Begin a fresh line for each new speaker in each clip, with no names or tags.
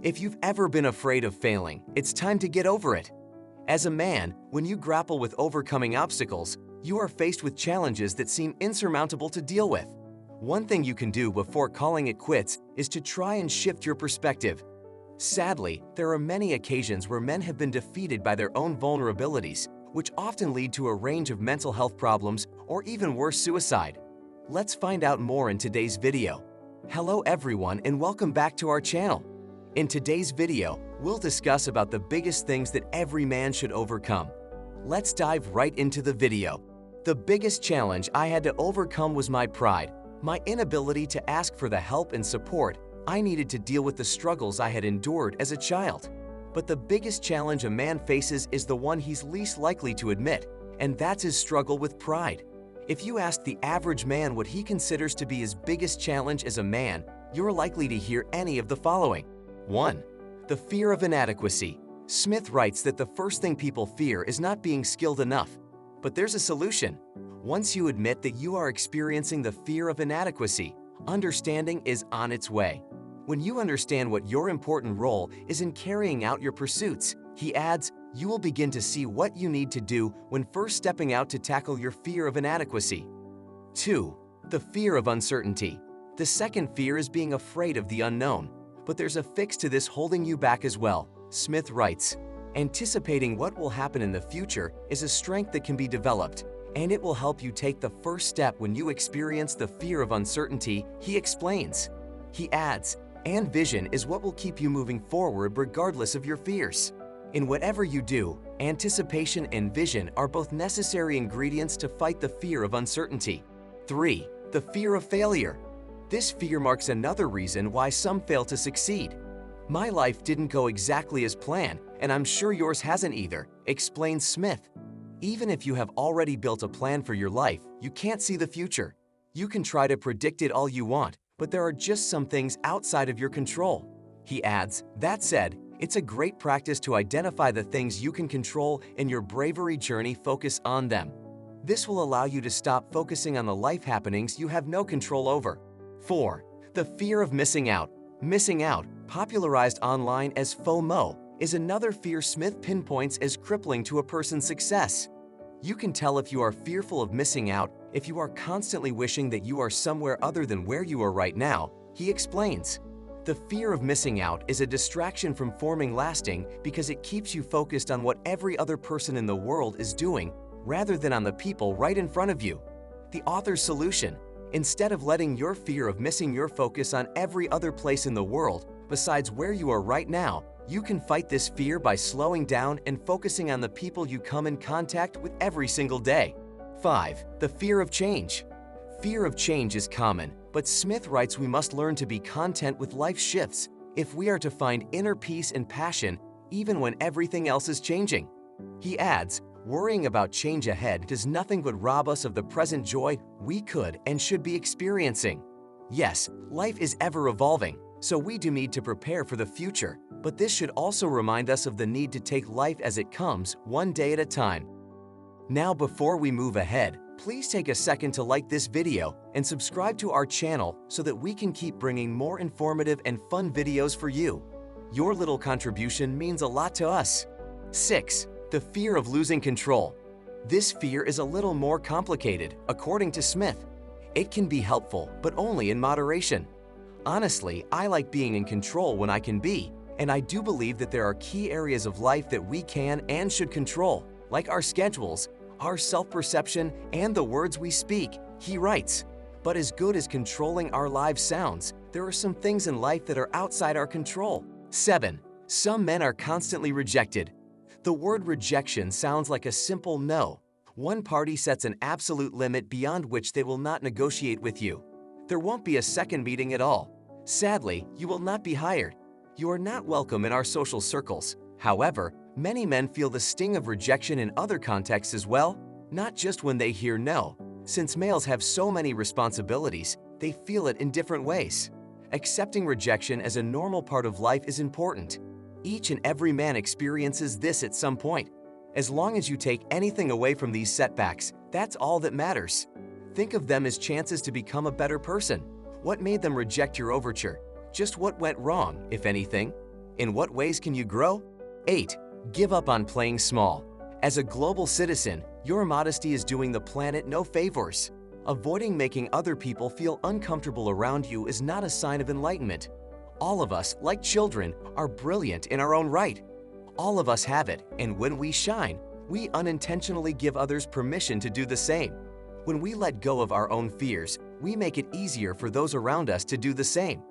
If you've ever been afraid of failing, it's time to get over it. As a man, when you grapple with overcoming obstacles, you are faced with challenges that seem insurmountable to deal with. One thing you can do before calling it quits is to try and shift your perspective. Sadly, there are many occasions where men have been defeated by their own vulnerabilities, which often lead to a range of mental health problems or even worse, suicide. Let's find out more in today's video. Hello everyone and welcome back to our channel. In today's video, we'll discuss about the biggest things that every man should overcome. Let's dive right into the video. The biggest challenge I had to overcome was my pride, my inability to ask for the help and support I needed to deal with the struggles I had endured as a child. But the biggest challenge a man faces is the one he's least likely to admit, and that's his struggle with pride. If you ask the average man what he considers to be his biggest challenge as a man, you're likely to hear any of the following. 1. The fear of inadequacy. Smith writes that the first thing people fear is not being skilled enough. But there's a solution. Once you admit that you are experiencing the fear of inadequacy, understanding is on its way. When you understand what your important role is in carrying out your pursuits, he adds, you will begin to see what you need to do when first stepping out to tackle your fear of inadequacy. 2. The fear of uncertainty. The second fear is being afraid of the unknown. But there's a fix to this holding you back as well. Smith writes, anticipating what will happen in the future is a strength that can be developed, and it will help you take the first step when you experience the fear of uncertainty, he explains. He adds, and vision is what will keep you moving forward regardless of your fears. In whatever you do, anticipation and vision are both necessary ingredients to fight the fear of uncertainty. 3. The fear of failure. This fear marks another reason why some fail to succeed. My life didn't go exactly as planned, and I'm sure yours hasn't either, explains Smith. Even if you have already built a plan for your life, you can't see the future. You can try to predict it all you want, but there are just some things outside of your control. He adds, that said, it's a great practice to identify the things you can control and your bravery journey focus on them. This will allow you to stop focusing on the life happenings you have no control over. 4. The fear of missing out. Missing out, popularized online as FOMO, is another fear Smith pinpoints as crippling to a person's success. You can tell if you are fearful of missing out if you are constantly wishing that you are somewhere other than where you are right now, he explains. The fear of missing out is a distraction from forming lasting because it keeps you focused on what every other person in the world is doing rather than on the people right in front of you. The author's solution. Instead of letting your fear of missing your focus on every other place in the world besides where you are right now, you can fight this fear by slowing down and focusing on the people you come in contact with every single day. 5. The fear of change. Fear of change is common, but Smith writes we must learn to be content with life shifts if we are to find inner peace and passion even when everything else is changing. He adds, worrying about change ahead does nothing but rob us of the present joy we could and should be experiencing. Yes, life is ever evolving, so we do need to prepare for the future, but this should also remind us of the need to take life as it comes, one day at a time. Now, before we move ahead, please take a second to like this video and subscribe to our channel so that we can keep bringing more informative and fun videos for you. Your little contribution means a lot to us. 6. The fear of losing control. This fear is a little more complicated, according to Smith. It can be helpful, but only in moderation. Honestly, I like being in control when I can be, and I do believe that there are key areas of life that we can and should control, like our schedules, our self-perception, and the words we speak, he writes. But as good as controlling our lives sounds, there are some things in life that are outside our control. 7. Some men are constantly rejected. The word rejection sounds like a simple no. One party sets an absolute limit beyond which they will not negotiate with you. There won't be a second meeting at all. Sadly, you will not be hired. You are not welcome in our social circles. However, many men feel the sting of rejection in other contexts as well, not just when they hear no. Since males have so many responsibilities, they feel it in different ways. Accepting rejection as a normal part of life is important. Each and every man experiences this at some point. As long as you take anything away from these setbacks, that's all that matters. Think of them as chances to become a better person. What made them reject your overture? Just what went wrong, if anything? In what ways can you grow? 8. Give up on playing small. As a global citizen, your modesty is doing the planet no favors. Avoiding making other people feel uncomfortable around you is not a sign of enlightenment. All of us, like children, are brilliant in our own right. All of us have it, and when we shine, we unintentionally give others permission to do the same. When we let go of our own fears, we make it easier for those around us to do the same.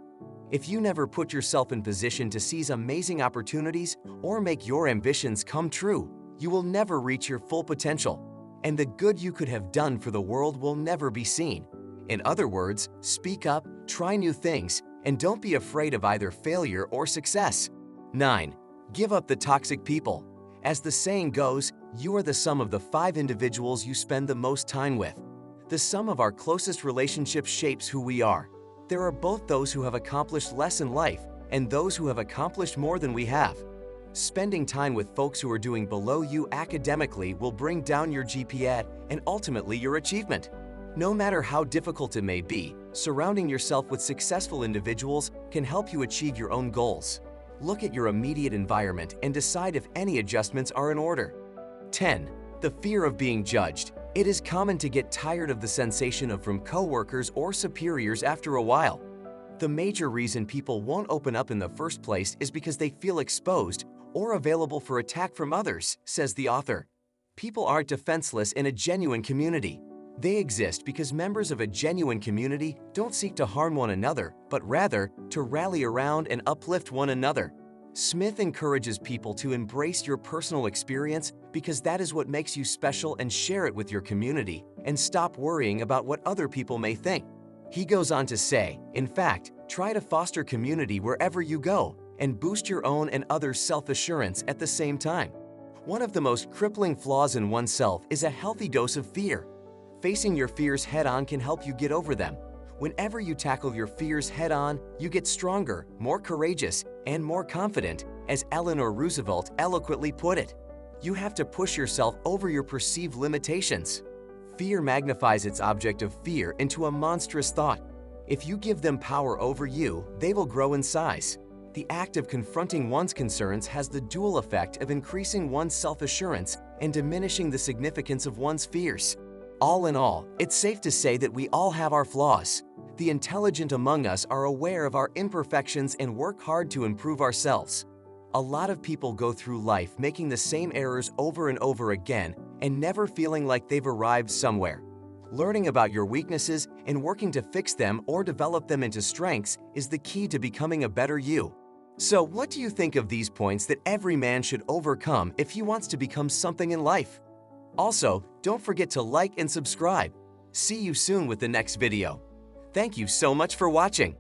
If you never put yourself in position to seize amazing opportunities or make your ambitions come true, you will never reach your full potential, and the good you could have done for the world will never be seen. In other words, speak up, try new things, and don't be afraid of either failure or success. 9. Give up the toxic people. As the saying goes, you are the sum of the 5 individuals you spend the most time with. The sum of our closest relationships shapes who we are. There are both those who have accomplished less in life and those who have accomplished more than we have. Spending time with folks who are doing below you academically will bring down your GPA and ultimately your achievement. No matter how difficult it may be, surrounding yourself with successful individuals can help you achieve your own goals. Look at your immediate environment and decide if any adjustments are in order. 10. The fear of being judged. It is common to get tired of the sensation of from coworkers or superiors after a while. The major reason people won't open up in the first place is because they feel exposed or available for attack from others, says the author. People aren't defenseless in a genuine community. They exist because members of a genuine community don't seek to harm one another, but rather to rally around and uplift one another. Smith encourages people to embrace your personal experience because that is what makes you special, and share it with your community and stop worrying about what other people may think. He goes on to say, in fact, try to foster community wherever you go and boost your own and others' self-assurance at the same time. One of the most crippling flaws in oneself is a healthy dose of fear. Facing your fears head-on can help you get over them. Whenever you tackle your fears head-on, you get stronger, more courageous, and more confident, as Eleanor Roosevelt eloquently put it. You have to push yourself over your perceived limitations. Fear magnifies its object of fear into a monstrous thought. If you give them power over you, they will grow in size. The act of confronting one's concerns has the dual effect of increasing one's self-assurance and diminishing the significance of one's fears. All in all, it's safe to say that we all have our flaws. The intelligent among us are aware of our imperfections and work hard to improve ourselves. A lot of people go through life making the same errors over and over again and never feeling like they've arrived somewhere. Learning about your weaknesses and working to fix them or develop them into strengths is the key to becoming a better you. So, what do you think of these points that every man should overcome if he wants to become something in life? Also, don't forget to like and subscribe. See you soon with the next video. Thank you so much for watching.